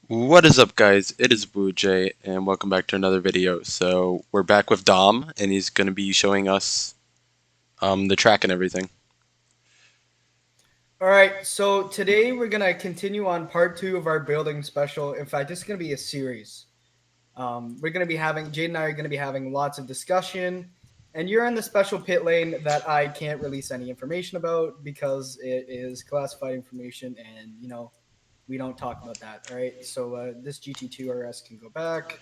What is up, guys? It is J, and welcome back to another video. So we're back with Dom, and he's going to be showing us the track and everything. All right, so today we're gonna continue on part two of our building special. In fact, it's gonna be a series. We're gonna be having Jade and I are gonna be having lots of discussion, and you're in the special pit lane that I can't release any information about because it is classified information, and we don't talk about that. All right, so this GT2 RS can go back,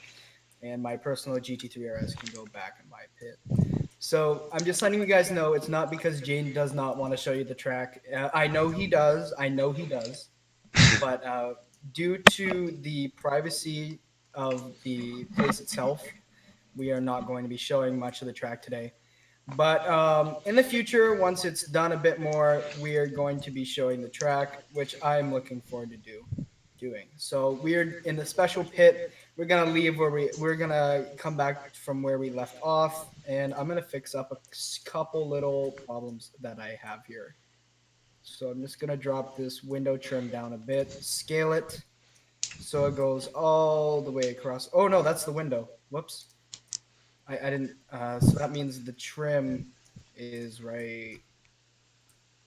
and my personal GT3 RS can go back in my pit. So I'm just letting you guys know it's not because Jane does not want to show you the track. I know he does. I know he does. But due to the privacy of the place itself, we are not going to be showing much of the track today. But in the future, once it's done a bit more, we are going to be showing the track, which I'm looking forward to doing. So we're in the special pit. We're gonna leave where we're gonna come back from where we left off, and I'm gonna fix up a couple little problems that I have here. So I'm just gonna drop this window trim down a bit, scale it so it goes all the way across. Oh no, that's the window. Whoops. I didn't. So that means the trim is right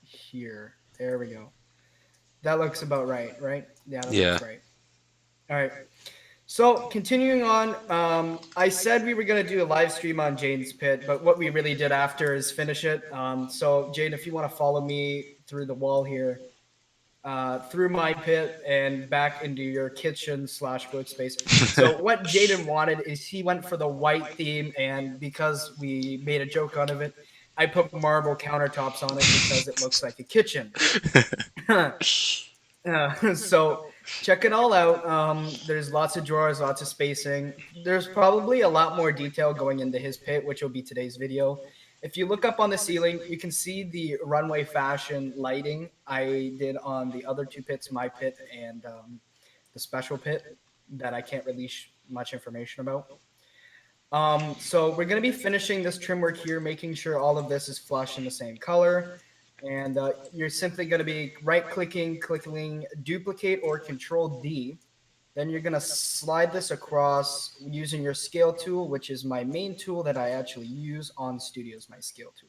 here. There we go. That looks about right, right? Yeah, that Yeah. looks right. All right. So continuing on, I said we were gonna do a live stream on Jane's pit, but what we really did after is finish it. So Jane, if you want to follow me through the wall here, through my pit and back into your kitchen slash workspace. So what Jaden wanted is he went for the white theme, and because we made a joke out of it, I put marble countertops on it because it looks like a kitchen. So check it all out. There's lots of drawers, lots of spacing. There's probably a lot more detail going into his pit, which will be today's video. If you look up on the ceiling, you can see the runway fashion lighting I did on the other two pits, my pit and the special pit that I can't release much information about. So we're going to be finishing this trim work here, making sure all of this is flush in the same color. And you're simply going to be clicking duplicate or control D. Then you're going to slide this across using your scale tool, which is my main tool that I actually use on Studios, my scale tool.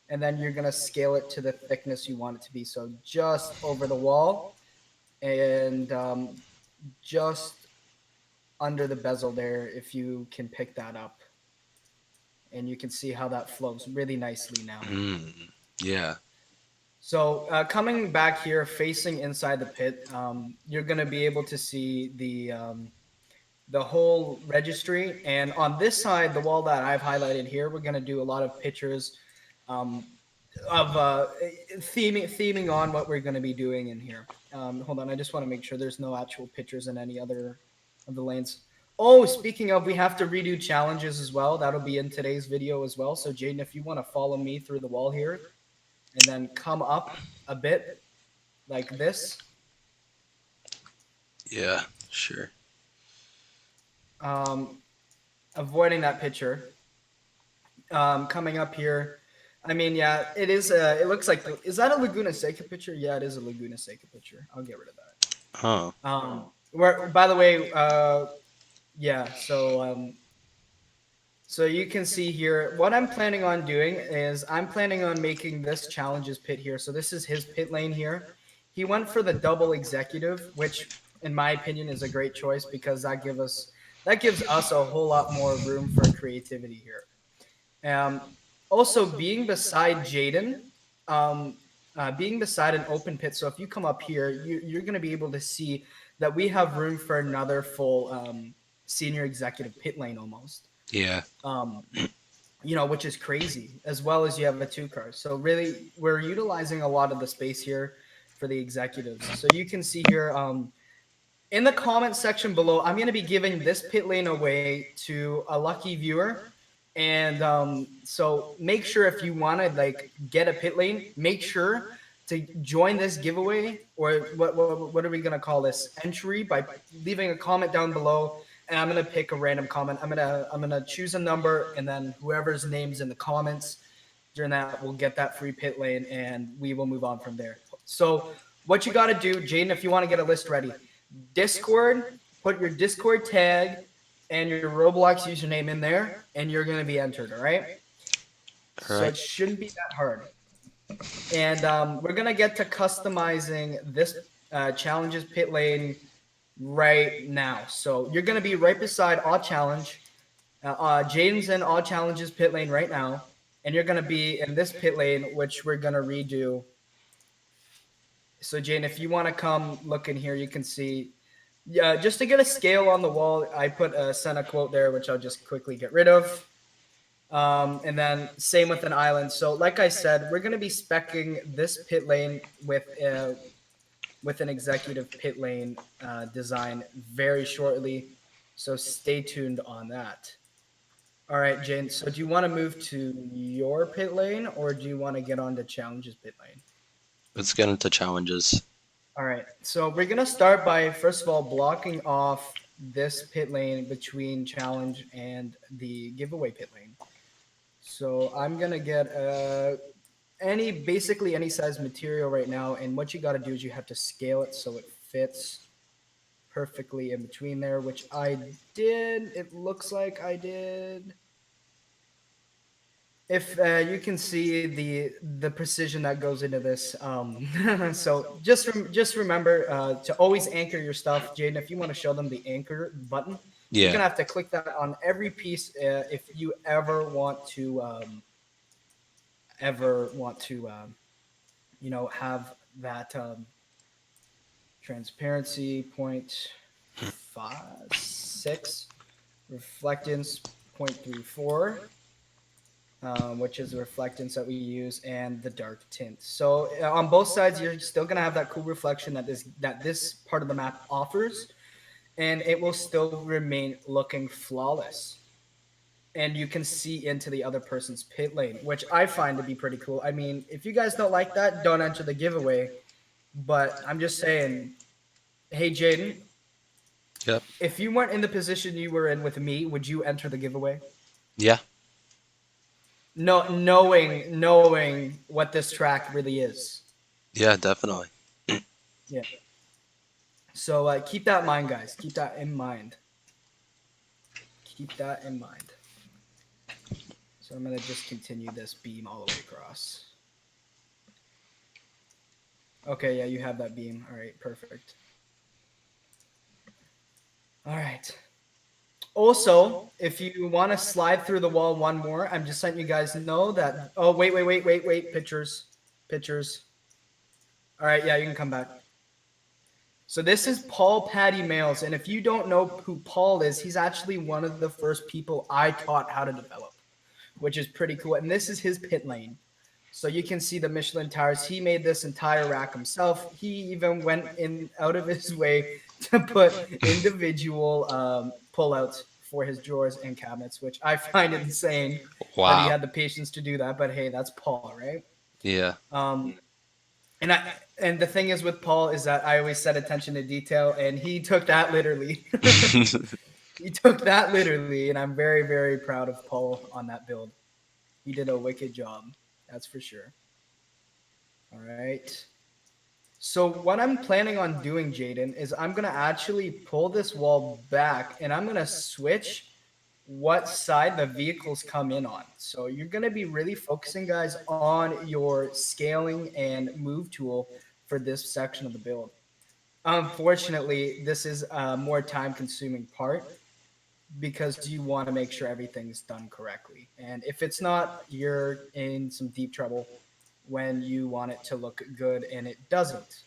And then you're going to scale it to the thickness you want it to be. So just over the wall and just under the bezel there, if you can pick that up. And you can see how that flows really nicely now. Yeah. So coming back here, facing inside the pit, you're going to be able to see the whole registry. And on this side, the wall that I've highlighted here, we're going to do a lot of pictures um, of theming on what we're going to be doing in here. Hold on, I just want to make sure there's no actual pictures in any other of the lanes. Oh, speaking of, we have to redo challenges as well. That'll be in today's video as well. So Jaden, if you want to follow me through the wall here and then come up a bit like this, Yeah. Sure. um, avoiding that picture, coming up here. I mean, yeah, it is. It looks like. Is that a Laguna Seca picture? Yeah, it is a Laguna Seca picture. I'll get rid of that. Oh. Where, by the way, yeah. So you can see here. What I'm planning on doing is I'm planning on making this challenges pit here. So this is his pit lane here. He went for the double executive, which, in my opinion, is a great choice because that gives us a whole lot more room for creativity here. Um, Also, um, being beside an open pit. So if you come up here, you're going to be able to see that we have room for another full senior executive pit lane almost. Yeah. Um, which is crazy. As well as you have a two car. So really, we're utilizing a lot of the space here for the executives. So you can see here. In the comment section below, I'm going to be giving this pit lane away to a lucky viewer. And so make sure if you want to get a pit lane, make sure to join this giveaway, or what are we going to call this, entry, by leaving a comment down below. And I'm going to pick a random comment. I'm going to choose a number, and then whoever's name's in the comments during that will get that free pit lane, and we will move on from there. So what you got to do, Jaden, if you want to get a list ready, Discord, put your Discord tag and your Roblox username in there, and you're going to be entered, all right? All So right. it shouldn't be that hard. And we're going to get to customizing this challenges pit lane right now. So you're going to be right beside All Challenge. Jaden's in All Challenges pit lane right now. And you're going to be in this pit lane, which we're going to redo. So, Jane, if you want to come look in here, you can see. Yeah, just to get a scale on the wall, I put a Senna quote there, which I'll just quickly get rid of. And then same with an island. So, like I said, we're going to be specking this pit lane with an executive pit lane design very shortly. So stay tuned on that. All right, Jane. So do you want to move to your pit lane or do you want to get on to Challenge's pit lane? Let's get into challenges. All right. So we're going to start by, first of all, blocking off this pit lane between Challenge and the giveaway pit lane. So I'm going to get basically any size material right now. And what you got to do is you have to scale it so it fits perfectly in between there, which I did. It looks like I did. If you can see the precision that goes into this, so just remember to always anchor your stuff, Jaden. If you want to show them the anchor button, you're Yeah. gonna have to click that on every piece if you ever want to have that transparency 0.56, reflectance 0.34, which is the reflectance that we use, and the dark tint. So on both sides, you're still gonna have that cool reflection that this part of the map offers, and it will still remain looking flawless. And you can see into the other person's pit lane, which I find to be pretty cool. I mean, if you guys don't like that, don't enter the giveaway. But I'm just saying, hey Jaden, Yep. if you weren't in the position you were in with me, would you enter the giveaway? Yeah. No, knowing what this track really is. Yeah, definitely. Yeah. So keep that in mind, guys. Keep that in mind. Keep that in mind. So I'm gonna just continue this beam all the way across. Okay, yeah, you have that beam. All right, perfect. All right. Also, if you want to slide through the wall one more, I'm just letting you guys know that. Oh, wait. Pictures. Pictures. All right, yeah, you can come back. So this is Paul Patty Males, and if you don't know who Paul is, he's actually one of the first people I taught how to develop, which is pretty cool. And this is his pit lane. So you can see the Michelin tires. He made this entire rack himself. He even went in out of his way to put individual pullouts for his drawers and cabinets, which I find insane that he Wow. had the patience to do that. But hey, that's Paul, right? Yeah. Um, and the thing is with Paul is that I always set attention to detail, and he took that literally. He took that literally, and I'm very, very proud of Paul on that build. He did a wicked job, that's for sure. All right. So what I'm planning on doing, Jaden, is I'm gonna actually pull this wall back, and I'm gonna switch what side the vehicles come in on. So you're going to be really focusing, guys, on your scaling and move tool for this section of the build. Unfortunately, this is a more time consuming part because you want to make sure everything's done correctly. And if it's not, you're in some deep trouble when you want it to look good and it doesn't.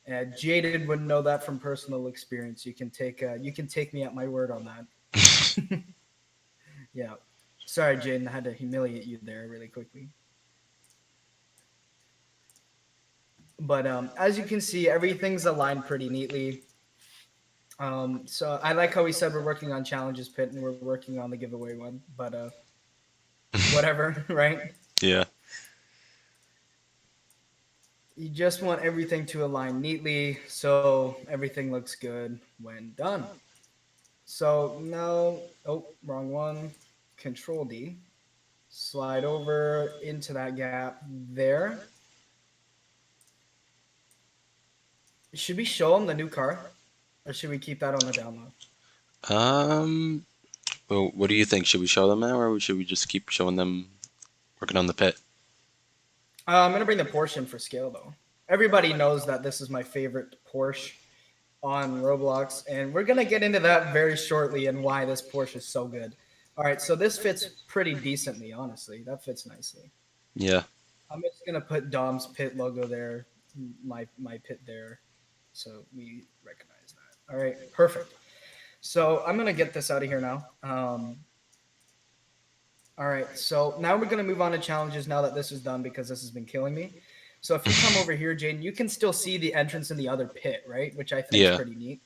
Jaden would know that from personal experience. You can take me at my word on that. Yeah. Sorry, Jaden. I had to humiliate you there really quickly. But as you can see, everything's aligned pretty neatly. So I like how we said we're working on challenges pit and we're working on the giveaway one. But whatever, right? Yeah. You just want everything to align neatly so everything looks good when done. So now, oh, wrong one. Control D. Slide over into that gap there. Should we show them the new car? or should we keep that on the down low? Well, what do you think? Should we show them now, or should we just keep showing them working on the pit? I'm gonna bring the Porsche in for scale though. Everybody knows that this is my favorite Porsche on Roblox, and we're gonna get into that very shortly and why this Porsche is so good. All right, so this fits pretty decently, honestly. That fits nicely. Yeah. I'm just gonna put Dom's pit logo there, my pit there, so we recognize that. All right, perfect. So I'm gonna get this out of here now. All right, so now we're gonna move on to challenges now that this is done because this has been killing me. So if you come over here, Jane, you can still see the entrance in the other pit, right? Which I think is Yeah. pretty neat.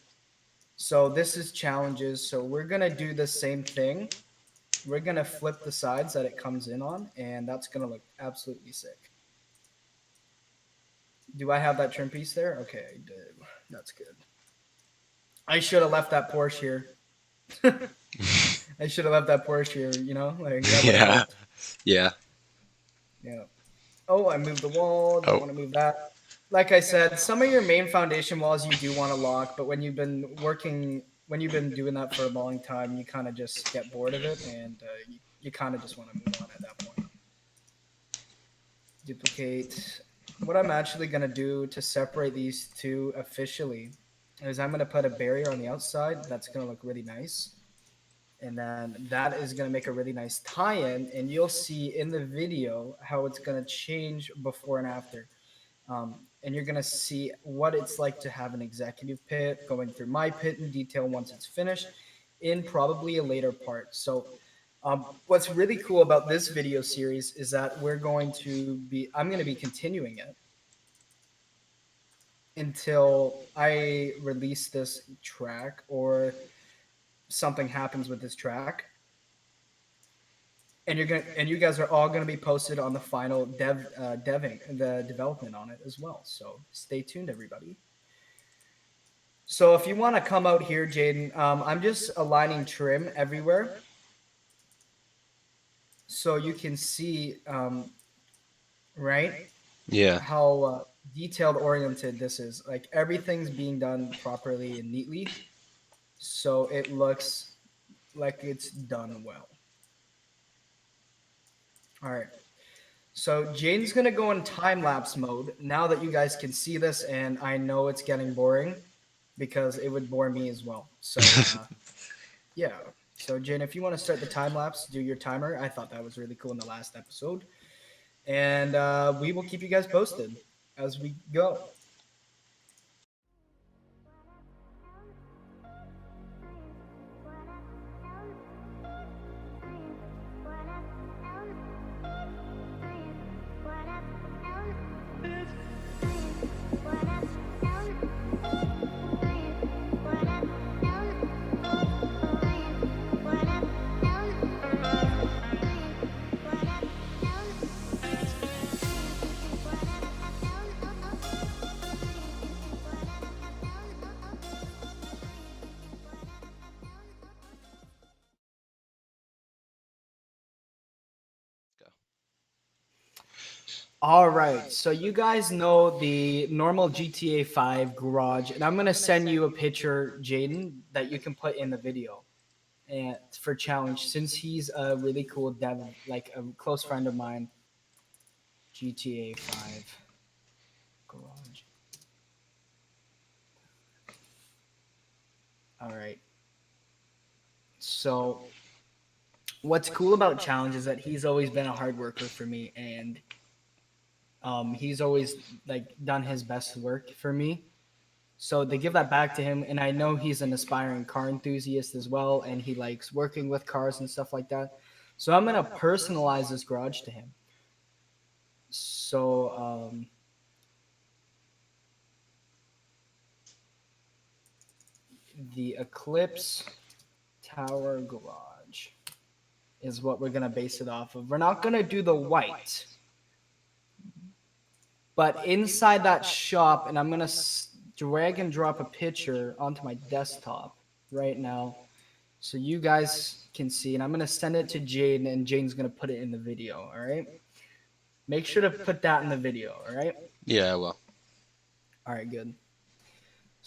So this is challenges. So we're gonna do the same thing. We're gonna flip the sides that it comes in on, and that's gonna look absolutely sick. Do I have that trim piece there? Okay, I did. That's good. I should have left that Porsche here. I should have left that Porsche here, you know? Like that would have Yeah. helped. Yeah. Yeah. Oh, I moved the wall. Don't Oh. want to move that. Like I said, some of your main foundation walls you do want to lock, but when you've been doing that for a long time, you kind of just get bored of it, and you kind of just want to move on at that point. Duplicate. What I'm actually going to do to separate these two officially is I'm going to put a barrier on the outside. That's going to look really nice. And then that is going to make a really nice tie-in, and you'll see in the video how it's going to change before and after. And you're going to see what it's like to have an executive pit, going through my pit in detail once it's finished in probably a later part. So what's really cool about this video series is that I'm going to be continuing it until I release this track or something happens with this track. And you guys are all gonna be posted on the final the development on it as well. So stay tuned, everybody. So if you want to come out here, Jaden, I'm just aligning trim everywhere, so you can see, right, Yeah. how detailed oriented this is. Like everything's being done properly and neatly, so it looks like it's done well. All right. So Jaden's gonna go in time lapse mode now that you guys can see this, and I know it's getting boring because it would bore me as well. So yeah. So Jane, if you want to start the time lapse, do your timer. I thought that was really cool in the last episode, and we will keep you guys posted as we go. All right, so you guys know the normal GTA 5 garage, and I'm gonna send you a picture, Jaden, that you can put in the video, and for challenge since he's a really cool dev, like a close friend of mine. GTA 5 garage. All right. So what's cool about challenge is that he's always been a hard worker for me, and he's always like done his best work for me. So they give that back to him, and I know he's an aspiring car enthusiast as well, and he likes working with cars and stuff like that. So I'm gonna personalize this garage to him. So the Eclipse Tower Garage is what we're gonna base it off of. We're not gonna do the white, but inside that shop, and I'm gonna drag and drop a picture onto my desktop right now, so you guys can see. And I'm gonna send it to Jane, and Jane's gonna put it in the video. All right. Make sure to put that in the video. All right. Yeah. Well. All right. Good.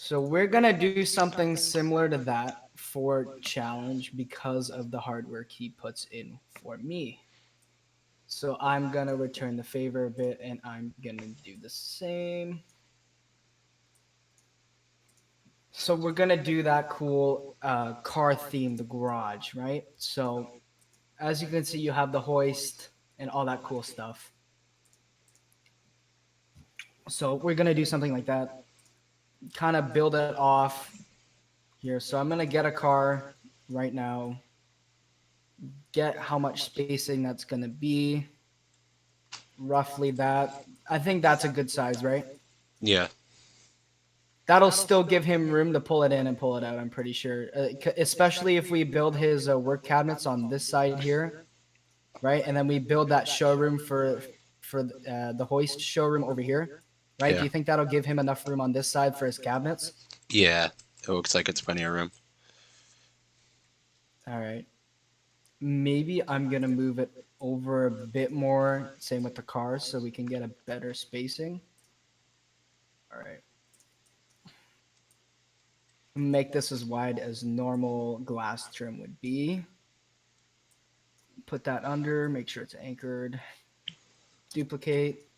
So we're gonna do something similar to that for challenge because of the hard work he puts in for me. So I'm gonna return the favor a bit and I'm gonna do the same. So we're gonna do that cool car themed garage, right? So as you can see, you have the hoist and all that cool stuff. So we're gonna do something like that, kind of build it off here. So I'm gonna get a car right now, get how much spacing that's gonna be, roughly that. I think that's a good size, right? Yeah. That'll still give him room to pull it in and pull it out. I'm pretty sure, especially if we build his work cabinets on this side here, right? And then we build that showroom for the hoist showroom over here, right? Do Yeah. you think that'll give him enough room on this side for his cabinets? Yeah. It looks like it's plenty of room. All right. Maybe I'm gonna move it over a bit more. Same with the cars, so we can get a better spacing. All right. Make this as wide as normal glass trim would be. Put that under. Make sure it's anchored. Duplicate.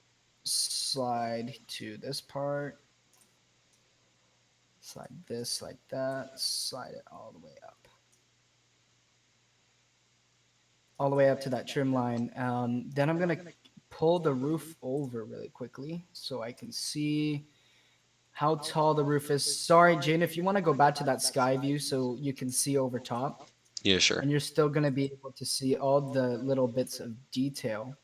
Slide to this part. Slide this like that. Slide it all the way up. All the way up to that trim line. Then I'm going to pull the roof over really quickly so I can see how tall the roof is. Sorry, Jane, if you want to go back to that sky view so you can see over top, Yeah, sure. and you're still going to be able to see all the little bits of detail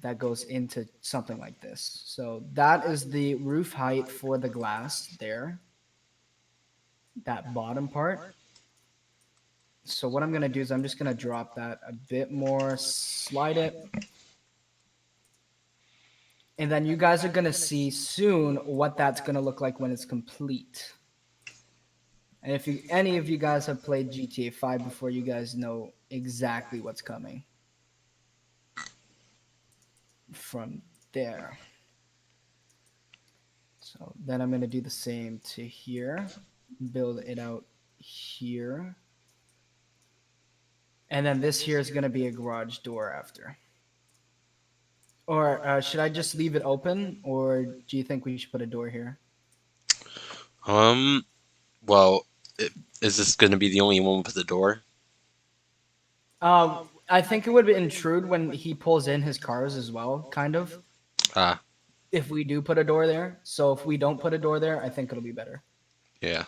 that goes into something like this. So that is the roof height for the glass there, that bottom part. So what I'm going to do is I'm just going to drop that a bit more, slide it. And then you guys are going to see soon what that's going to look like when it's complete. And if any of you guys have played GTA 5 before, you guys know exactly what's coming from there. So then I'm going to do the same to here, build it out here. And then this here is going to be a garage door after. Or should I just leave it open, or do you think we should put a door here? Um. Well, is this going to be the only one with the door? I think it would intrude when he pulls in his cars as well, kind of. Ah. If we do put a door there, so if we don't put a door there, I think it'll be better. Yeah.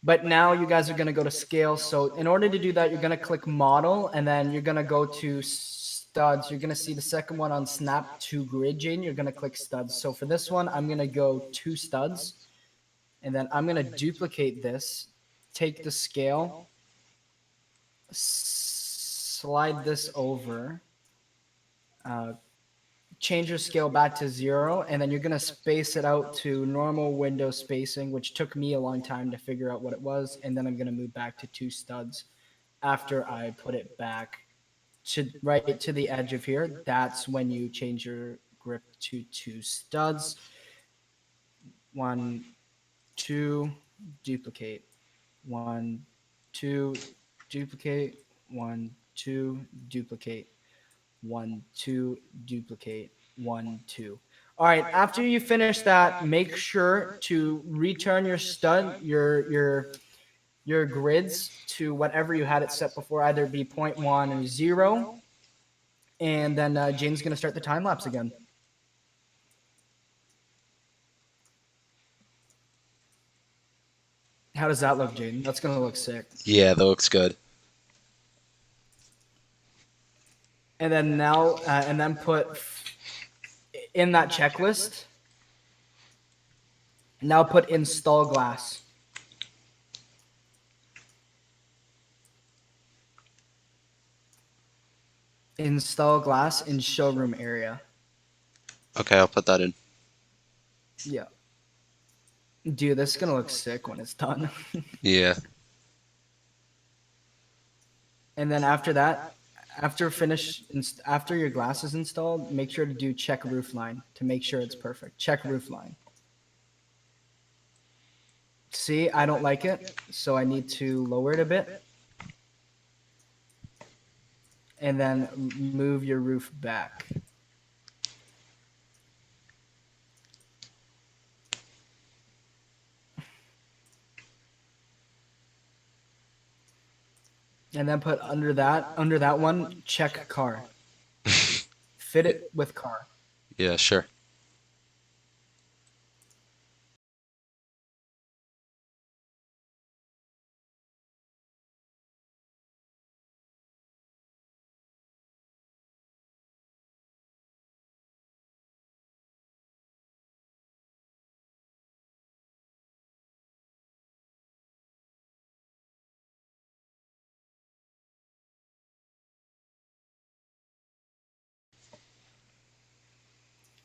But now you guys are going to go to scale. So in order to do that, you're going to click model and then you're going to go to studs. You're going to see the second one on snap to grid, Jane. You're going to click studs. So for this one, I'm going to go to studs and then I'm going to duplicate this, take the scale, slide this over, change your scale back to 0, and then you're going to space it out to normal window spacing, which took me a long time to figure out what it was, and then I'm going to move back to 2 studs after I put it back to right to the edge of here. That's when you change your grip to 2 studs. 1, 2, duplicate. 1, 2, duplicate. 1, 2, duplicate. 1, 2, duplicate. 1, 2. All right, after you finish that, make sure to return your stud, your grids to whatever you had it set before, either be 0.1 or 0. And then Jane's going to start the time lapse again. How does that look, Jane? That's going to look sick. Yeah, that looks good. And then now, and then put in that checklist, now put install glass. Install glass in showroom area. Okay, I'll put that in. Yeah. Dude, this is going to look sick when it's done. Yeah. And then after that, after your glass is installed, make sure to do check roof line to make sure it's perfect. Check roof line. See, I don't like it, so I need to lower it a bit. And then move your roof back. And then put under that one, check car. Fit it with car. Yeah, sure.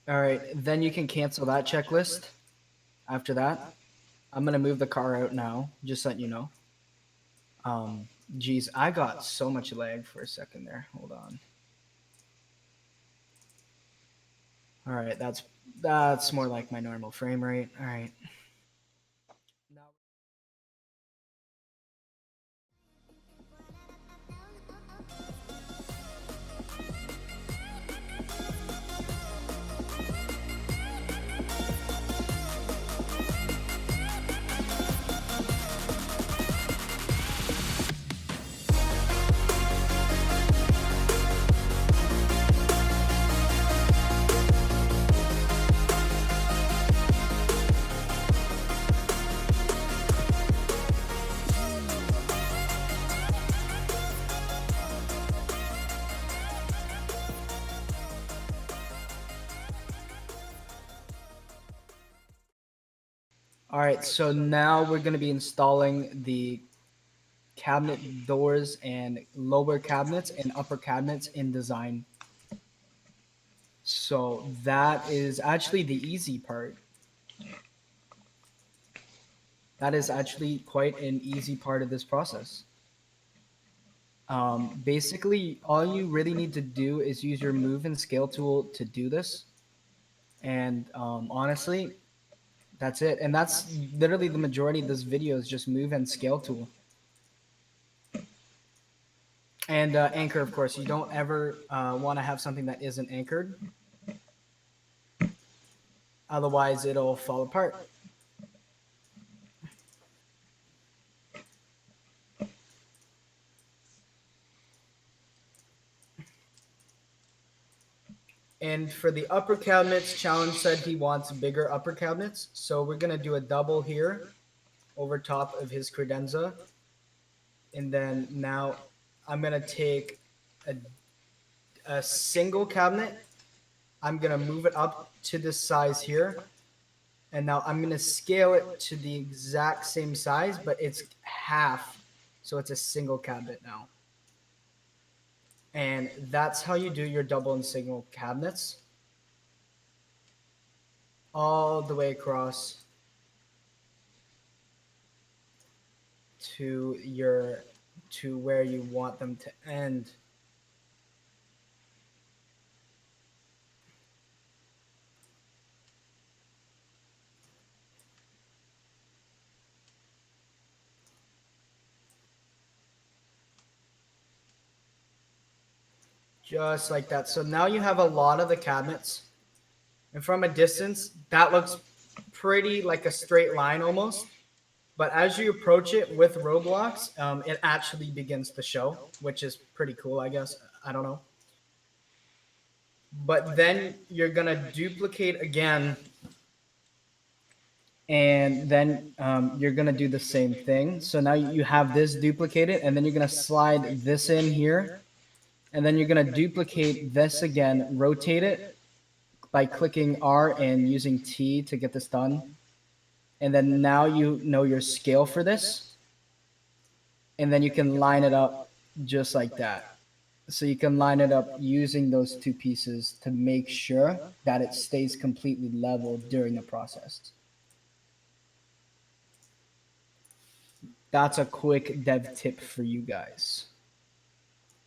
All right, then you can cancel that checklist. After that, I'm gonna move the car out now, just letting you know. Geez, I got so much lag for a second there. Hold on. All right, that's more like my normal frame rate. All right. Now All right, so now we're going to be installing the cabinet doors and lower cabinets and upper cabinets in design. So that is actually the easy part. That is actually quite an easy part of this process. Basically, all you really need to do is use your move and scale tool to do this. And honestly, that's it. And that's literally the majority of this video is just move and scale tool. And anchor, of course, you don't ever want to have something that isn't anchored. Otherwise, it'll fall apart. And for the upper cabinets, Challenge said he wants bigger upper cabinets. So we're going to do a double here over top of his credenza. And then now I'm going to take a single cabinet. I'm going to move it up to this size here. And now I'm going to scale it to the exact same size, but it's half. So it's a single cabinet now. And that's how you do your double and single cabinets. All the way across to where you want them to end. Just like that. So now you have a lot of the cabinets. And from a distance, that looks pretty like a straight line almost. But as you approach it with Roblox, it actually begins to show, which is pretty cool, I guess. I don't know. But then you're going to duplicate again. And then you're going to do the same thing. So now you have this duplicated, and then you're going to slide this in here. And then you're going to duplicate this again, rotate it by clicking R and using T to get this done. And then now you know your scale for this. And then you can line it up just like that. So you can line it up using those two pieces to make sure that it stays completely level during the process. That's a quick dev tip for you guys.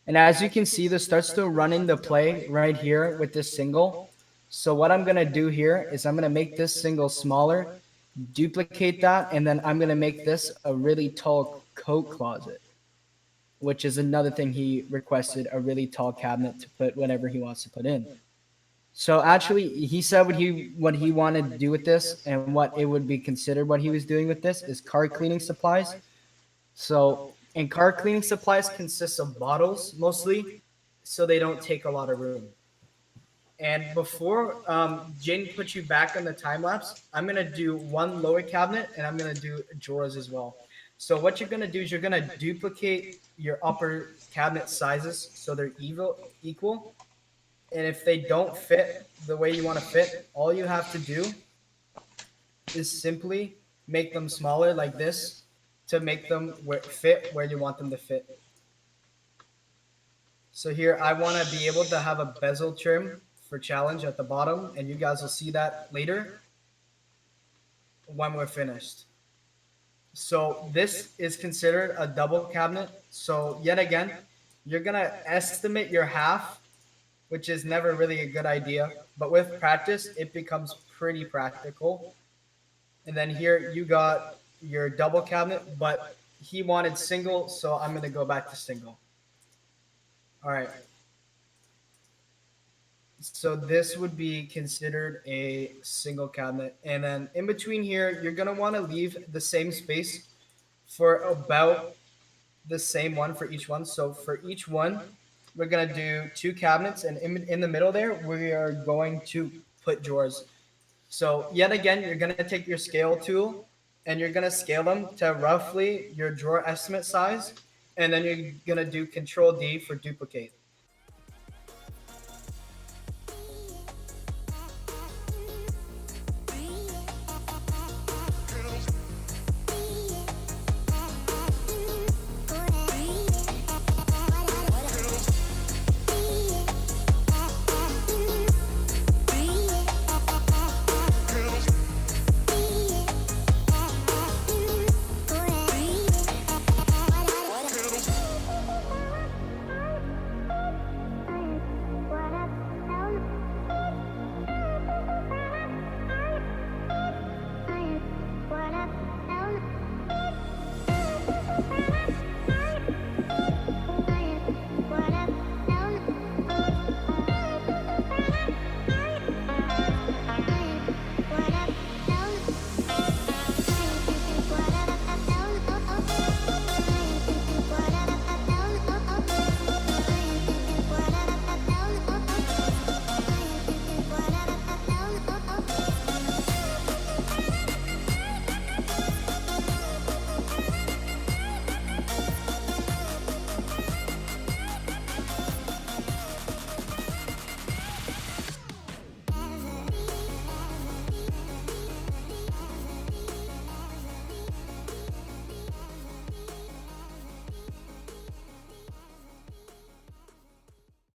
And as you can see, this starts to run into play right here with this single. So what I'm going to do here is I'm going to make this single smaller, duplicate that, and then I'm going to make this a really tall coat closet, which is another thing he requested, a really tall cabinet to put whatever he wants to put in. So actually, he said what he wanted to do with this and what it would be considered what he was doing with this is car cleaning supplies. So, and car cleaning supplies consists of bottles mostly, so they don't take a lot of room. And before Jane puts you back on the time lapse, I'm gonna do one lower cabinet and I'm gonna do drawers as well. So what you're gonna do is you're gonna duplicate your upper cabinet sizes so they're equal. And if they don't fit the way you want to fit, all you have to do is simply make them smaller like this to make them fit where you want them to fit. So here I want to be able to have a bezel trim for challenge at the bottom, and you guys will see that later when we're finished. So this is considered a double cabinet. So yet again, you're gonna estimate your half, which is never really a good idea, but with practice, it becomes pretty practical. And then here you got your double cabinet, but he wanted single, so I'm gonna go back to single. All right. So this would be considered a single cabinet. And then in between here, you're gonna want to leave the same space for about the same one for each one. So for each one, we're gonna do two cabinets, and in the middle there, we are going to put drawers. So yet again, you're gonna take your scale tool and you're gonna scale them to roughly your drawer estimate size, and then you're gonna do Control D for duplicate.